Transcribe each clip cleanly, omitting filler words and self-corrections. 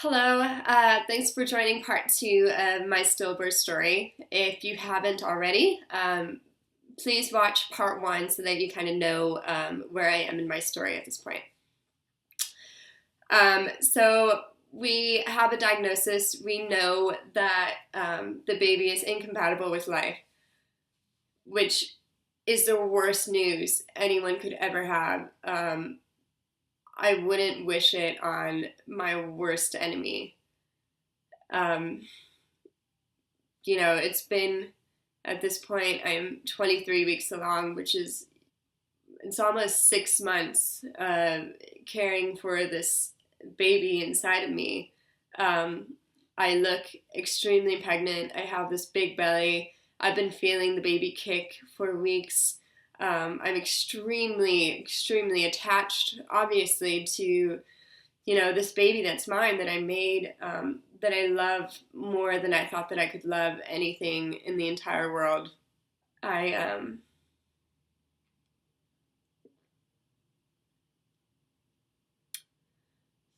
Hello, thanks for joining part two of my stillbirth story. If you haven't already, please watch part one so that you kind of know where I am in my story at this point. So we have a diagnosis. We know that the baby is incompatible with life, which is the worst news anyone could ever have. I wouldn't wish it on my worst enemy. Um, it's been, at this point, I'm 23 weeks along, it's almost 6 months caring for this baby inside of me. I look extremely pregnant. I have this big belly. I've been feeling the baby kick for weeks. I'm extremely, extremely attached, obviously, to, this baby that's mine, that I made, that I love more than I thought that I could love anything in the entire world. I,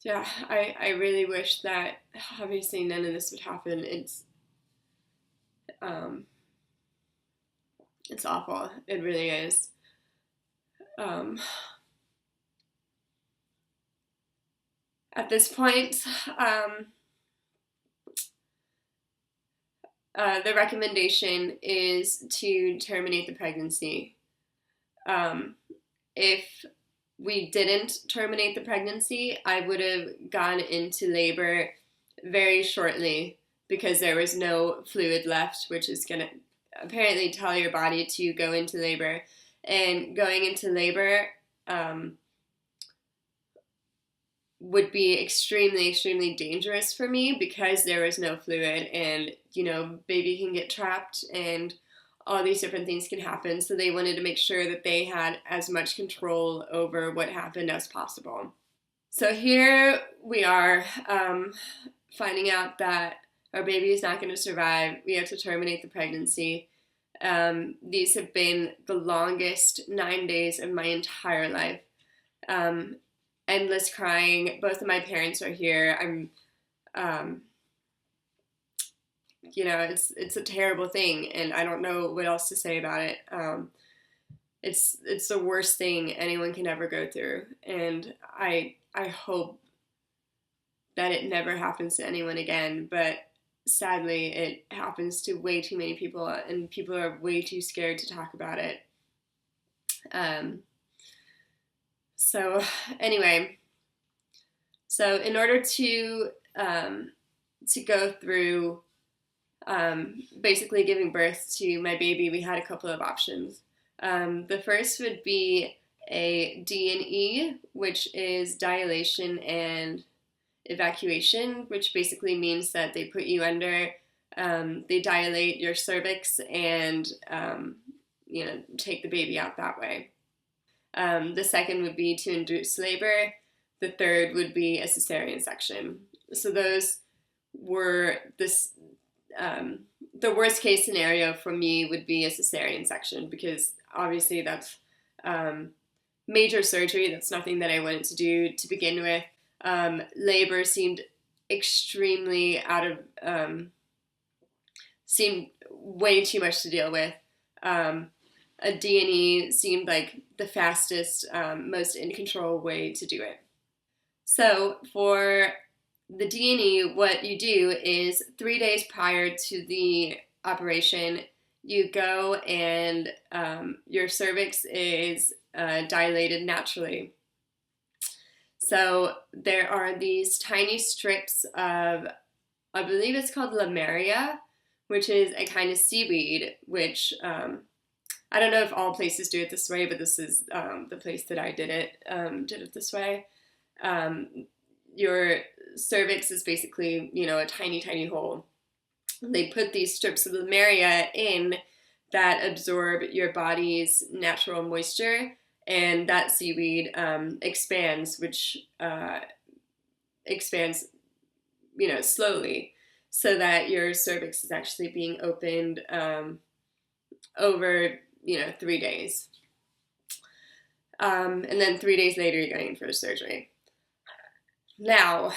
yeah, I really wish that, obviously, none of this would happen. Um, it's awful. It really is. Um, at this point, um, the recommendation is to terminate the pregnancy. Um, if we didn't terminate the pregnancy, I would have gone into labor very shortly because there was no fluid left, which is going to apparently tell your body to go into labor. And going into labor would be extremely, extremely dangerous for me because there was no fluid, and, baby can get trapped and all these different things can happen. So they wanted to make sure that they had as much control over what happened as possible. So here we are, finding out that our baby is not going to survive. We have to terminate the pregnancy. These have been the longest 9 days of my entire life. Endless crying. Both of my parents are here. It's a terrible thing, and I don't know what else to say about it. It's the worst thing anyone can ever go through, and I hope that it never happens to anyone again. But sadly, it happens to way too many people, and people are way too scared to talk about it. So anyway, in order to go through basically giving birth to my baby, we had a couple of options. The first would be a D&E, which is dilation and evacuation, which basically means that they put you under, they dilate your cervix and, take the baby out that way. The second would be to induce labor. The third would be a cesarean section. So those were the worst case scenario for me would be a cesarean section, because obviously that's major surgery. That's nothing that I wanted to do to begin with. Labor seemed extremely seemed way too much to deal with. A D&E seemed like the fastest, most in control way to do it. So for the D&E, what you do is 3 days prior to the operation, you go and your cervix is dilated naturally. So there are these tiny strips of, I believe it's called Aria, which is a kind of seaweed, which I don't know if all places do it this way, but this is the place that I did it this way. Your cervix is basically, a tiny, tiny hole. They put these strips of Aria in that absorb your body's natural moisture, and that seaweed expands, which expands, slowly, so that your cervix is actually being opened over, 3 days. And then 3 days later, you're going in for the surgery. Now,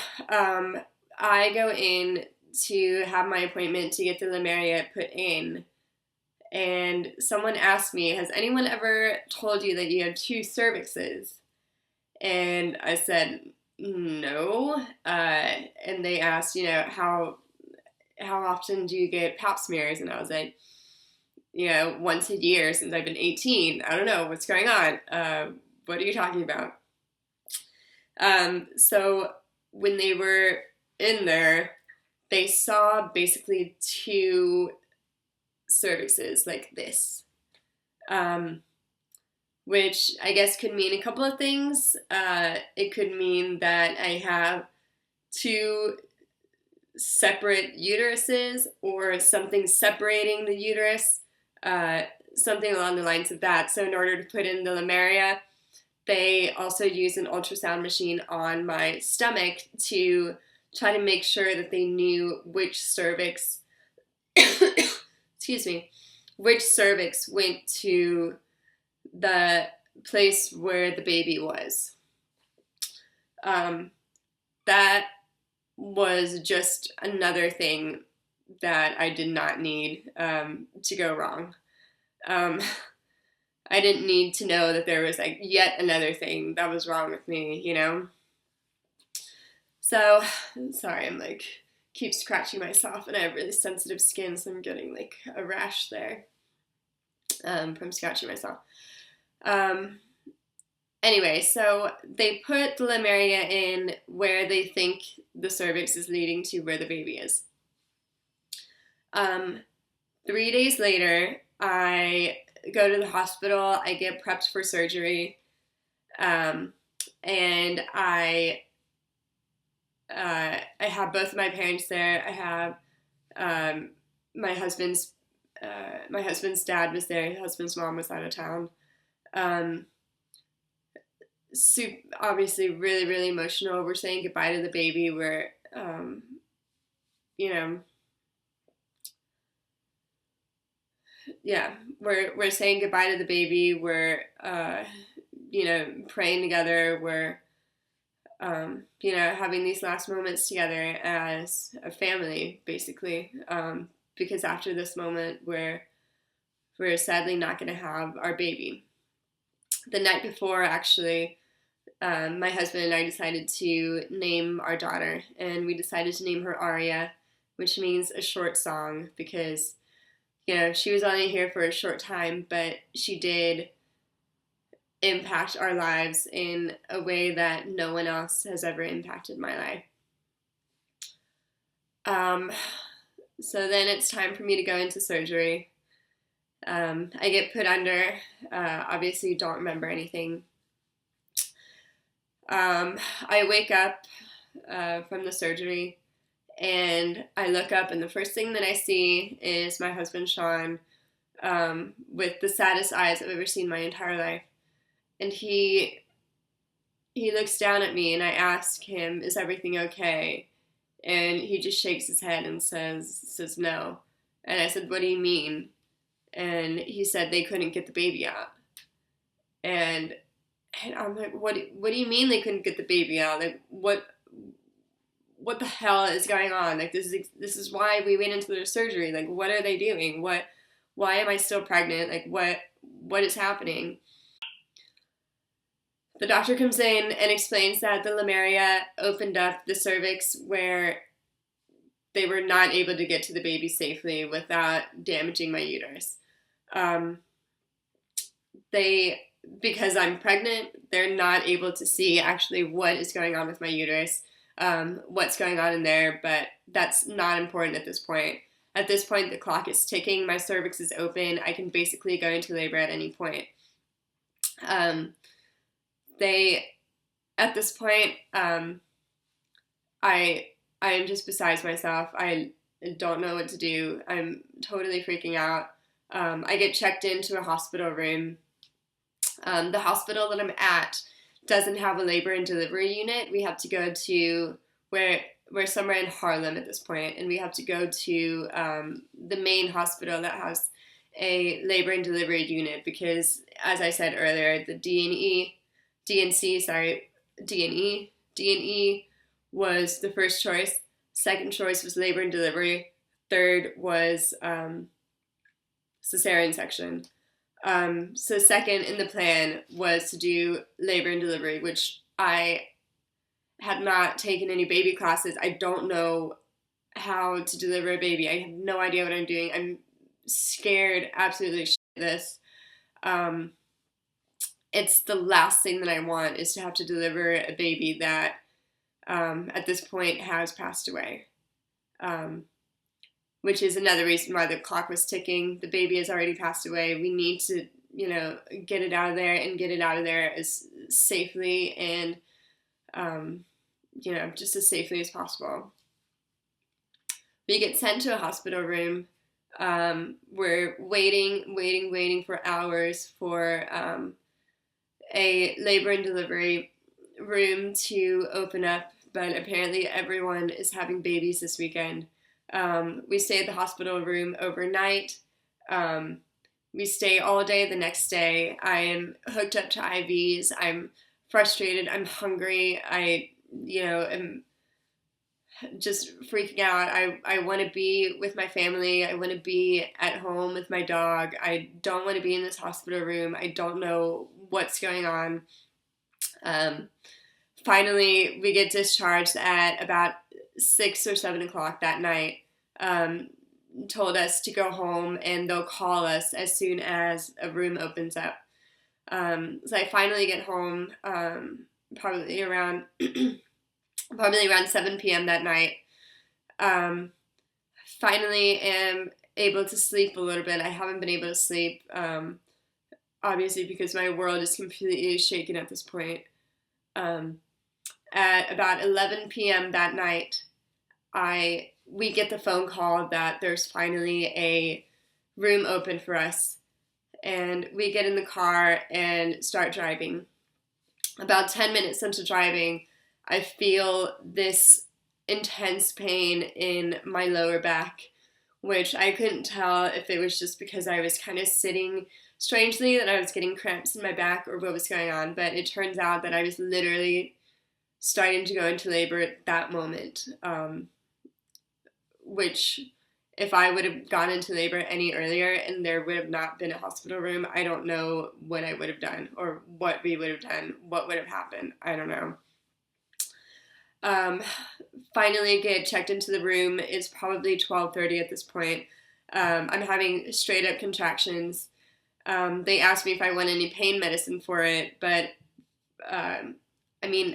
I go in to have my appointment to get the Lemuria put in, and someone asked me, has anyone ever told you that you have 2 cervixes? And I said, no. And they asked, how often do you get pap smears? And I was like, once a year since I've been 18. I don't know what's going on. What are you talking about? So when they were in there, they saw basically 2 cervixes like this, which I guess could mean a couple of things. It could mean that I have 2 separate uteruses, or something separating the uterus, something along the lines of that. So in order to put in the Lemuria, they also use an ultrasound machine on my stomach to try to make sure that they knew which cervix, excuse me, which cervix went to the place where the baby was. That was just another thing that I did not need to go wrong. I didn't need to know that there was like yet another thing that was wrong with me, So, sorry, I'm like, keep scratching myself, and I have really sensitive skin, so I'm getting like a rash there from scratching myself. Anyway, so they put the Lemuria in where they think the cervix is leading to where the baby is. 3 days later, I go to the hospital, I get prepped for surgery, and I have both of my parents there. I have my husband's dad was there. His husband's mom was out of town. Obviously really, really emotional. We're saying goodbye to the baby. We're we're saying goodbye to the baby. We're praying together. We're having these last moments together as a family, basically, because after this moment, we're sadly not going to have our baby. The night before, actually, my husband and I decided to name our daughter, and we decided to name her Aria, which means a short song, because, she was only here for a short time, but she did impact our lives in a way that no one else has ever impacted my life. So then it's time for me to go into surgery. I get put under, obviously don't remember anything. I wake up from the surgery, and I look up, and the first thing that I see is my husband, Sean, with the saddest eyes I've ever seen in my entire life. And he looks down at me, and I ask him, is everything okay? And he just shakes his head and says no. And I said, what do you mean? And he said they couldn't get the baby out. And I'm like, what do you mean they couldn't get the baby out? Like, what the hell is going on? Like, this is why we went into the surgery. Like, what are they doing? Why am I still pregnant? Like, what is happening? The doctor comes in and explains that the Lemuria opened up the cervix where they were not able to get to the baby safely without damaging my uterus. Because I'm pregnant, they're not able to see actually what is going on with my uterus, what's going on in there, but that's not important at this point. At this point, the clock is ticking, my cervix is open, I can basically go into labor at any point. At this point, I am just beside myself. I don't know what to do. I'm totally freaking out. I get checked into a hospital room. The hospital that I'm at doesn't have a labor and delivery unit. We have to go to we're somewhere in Harlem at this point, and we have to go to the main hospital that has a labor and delivery unit because, as I said earlier, the D&E was the first choice. Second choice was labor and delivery. Third was cesarean section. So second in the plan was to do labor and delivery, which I had not taken any baby classes. I don't know how to deliver a baby. I have no idea what I'm doing. I'm scared absolutely shitless. It's the last thing that I want is to have to deliver a baby that at this point has passed away. Which is another reason why the clock was ticking. The baby has already passed away. We need to, get it out of there and get it out of there as safely and, just as safely as possible. We get sent to a hospital room. We're waiting for hours for a labor and delivery room to open up, but apparently everyone is having babies this weekend. We stay at the hospital room overnight. We stay all day the next day. I am hooked up to IVs. I'm frustrated. I'm hungry. I am just freaking out. I want to be with my family. I want to be at home with my dog. I don't want to be in this hospital room. I don't know what's going on. Finally, we get discharged at about 6 or 7 o'clock that night. Told us to go home and they'll call us as soon as a room opens up. So I finally get home probably around 7 p.m. that night. Finally am able to sleep a little bit. I haven't been able to sleep, obviously because my world is completely shaken at this point. At about 11 p.m. that night, we get the phone call that there's finally a room open for us. And we get in the car and start driving. About 10 minutes into driving, I feel this intense pain in my lower back, which I couldn't tell if it was just because I was kind of sitting strangely that I was getting cramps in my back or what was going on. But it turns out that I was literally starting to go into labor at that moment, which if I would have gone into labor any earlier and there would have not been a hospital room, I don't know what I would have done or what we would have done, what would have happened. I don't know. Finally get checked into the room. It's probably 12:30 at this point. I'm having straight up contractions. They asked me if I want any pain medicine for it, but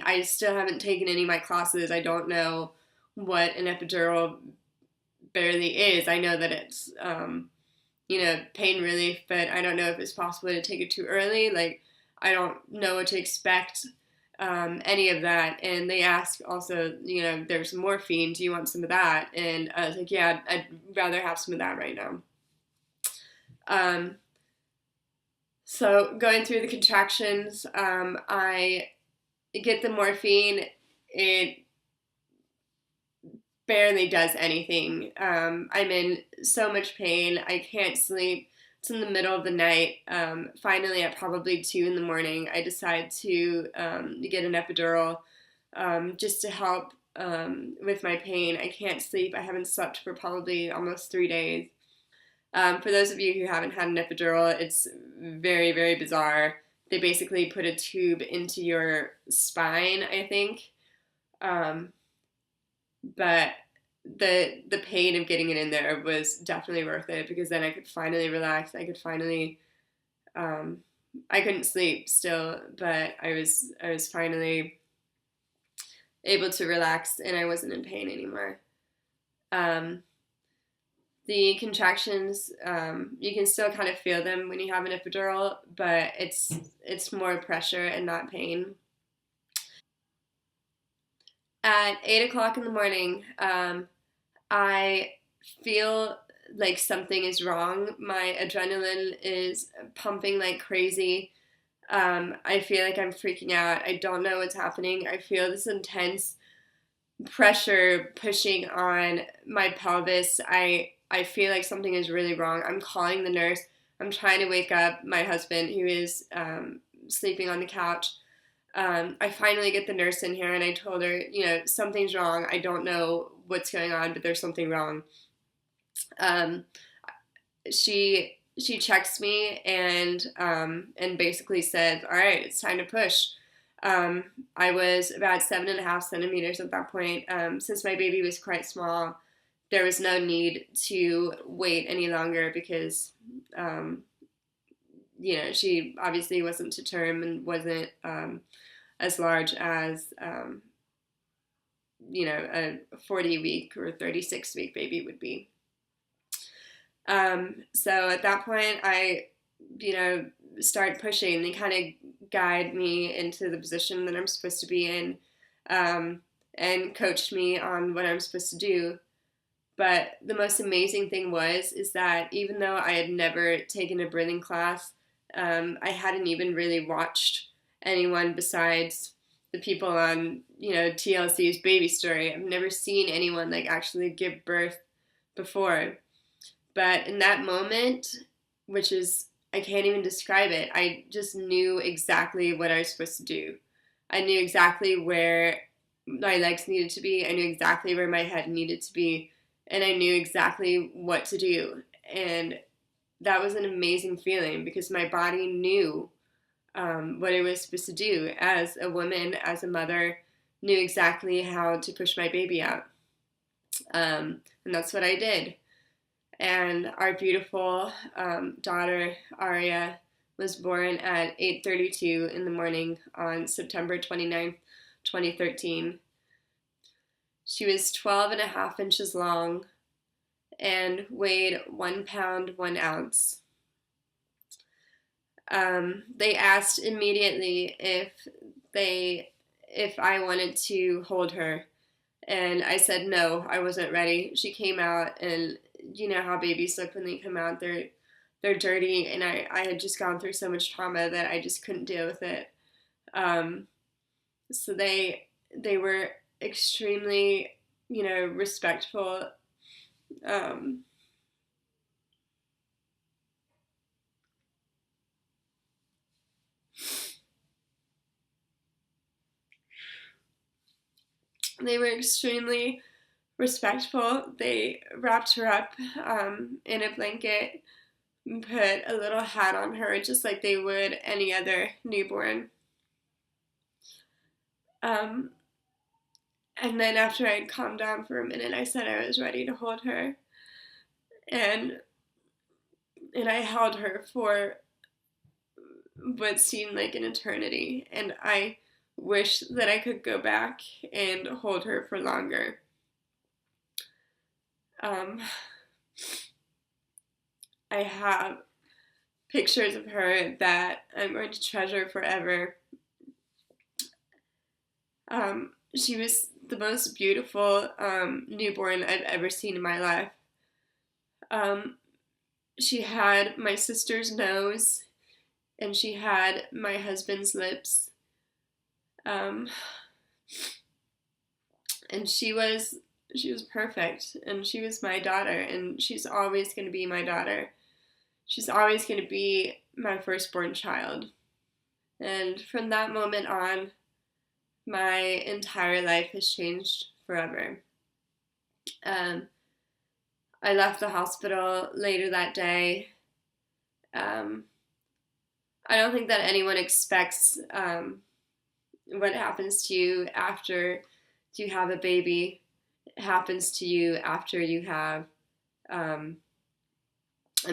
I still haven't taken any of my classes. I don't know what an epidural barely is. I know that it's, pain relief, but I don't know if it's possible to take it too early. Like, I don't know what to expect, any of that. And they asked also, there's morphine. Do you want some of that? And I was like, yeah, I'd rather have some of that right now. So going through the contractions, I get the morphine. It barely does anything. I'm in so much pain. I can't sleep. It's in the middle of the night. Finally, at probably 2 in the morning, I decide to get an epidural just to help with my pain. I can't sleep. I haven't slept for probably almost 3 days. For those of you who haven't had an epidural, it's very, very bizarre. They basically put a tube into your spine, I think. But the pain of getting it in there was definitely worth it because then I could finally relax. I could finally, I couldn't sleep still, but I was finally able to relax and I wasn't in pain anymore. The contractions, you can still kind of feel them when you have an epidural, but it's more pressure and not pain. At 8 o'clock in the morning, I feel like something is wrong. My adrenaline is pumping like crazy. I feel like I'm freaking out. I don't know what's happening. I feel this intense pressure pushing on my pelvis. I feel like something is really wrong. I'm calling the nurse. I'm trying to wake up my husband who is sleeping on the couch. I finally get the nurse in here and I told her, something's wrong. I don't know what's going on, but there's something wrong. Um, she checks me and basically said, all right, it's time to push. I was about 7.5 centimeters at that point. Since my baby was quite small, there was no need to wait any longer because, she obviously wasn't to term and wasn't as large as, a 40-week or 36-week baby would be. So at that point, I, start pushing. They kind of guide me into the position that I'm supposed to be in, and coached me on what I'm supposed to do. But the most amazing thing is that even though I had never taken a breathing class, I hadn't even really watched anyone besides the people on, TLC's Baby Story. I've never seen anyone like actually give birth before. But in that moment, which is, I can't even describe it, I just knew exactly what I was supposed to do. I knew exactly where my legs needed to be. I knew exactly where my head needed to be. And I knew exactly what to do. And that was an amazing feeling because my body knew what it was supposed to do. As a woman, as a mother, knew exactly how to push my baby out. And that's what I did. And our beautiful daughter, Aria, was born at 8:32 in the morning on September 29th, 2013. She was 12.5 inches long and weighed 1 pound, 1 ounce. They asked immediately if I wanted to hold her. And I said no, I wasn't ready. She came out, and you know how babies look when they come out. They're dirty, and I had just gone through so much trauma that I just couldn't deal with it. So they were extremely, respectful. They were extremely respectful. They wrapped her up in a blanket, put a little hat on her just like they would any other newborn. Um, and then after I'd calmed down for a minute, I said I was ready to hold her. And I held her for what seemed like an eternity. And I wish that I could go back and hold her for longer. I have pictures of her that I'm going to treasure forever. She was the most beautiful newborn I've ever seen in my life. She had my sister's nose, and she had my husband's lips. And she was perfect, and she was my daughter, and she's always going to be my daughter. She's always going to be my firstborn child. And from that moment on, my entire life has changed forever. I left the hospital later that day. I don't think that anyone expects what happens to you after you have a baby. It happens to you after you have a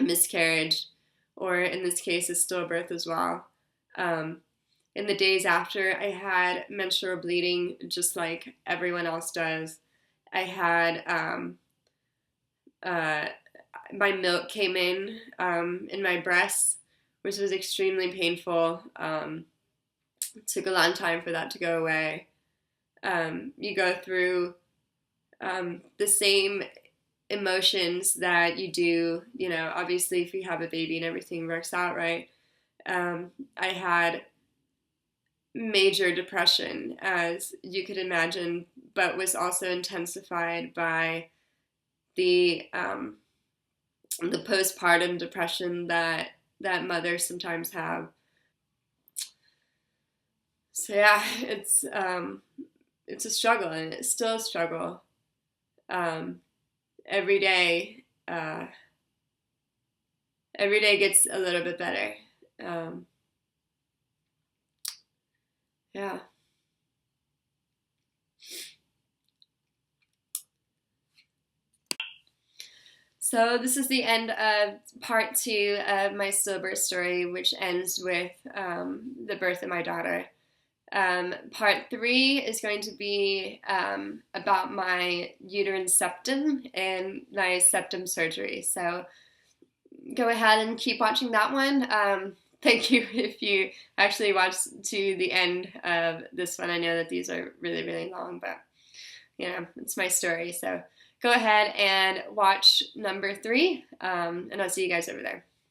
miscarriage, or in this case, a stillbirth as well. In the days after, I had menstrual bleeding just like everyone else does. I had my milk came in my breasts, which was extremely painful. It took a long time for that to go away. You go through the same emotions that you do, obviously if you have a baby and everything works out right. I had major depression, as you could imagine, but was also intensified by the postpartum depression that mothers sometimes have. So yeah, it's a struggle, and it's still a struggle. every day gets a little bit better. Yeah. So this is the end of part 2 of my stillbirth story, which ends with the birth of my daughter. Part 3 is going to be about my uterine septum and my septum surgery. So go ahead and keep watching that one. Thank you if you actually watched to the end of this one. I know that these are really, really long, but it's my story. So go ahead and watch number 3, and I'll see you guys over there.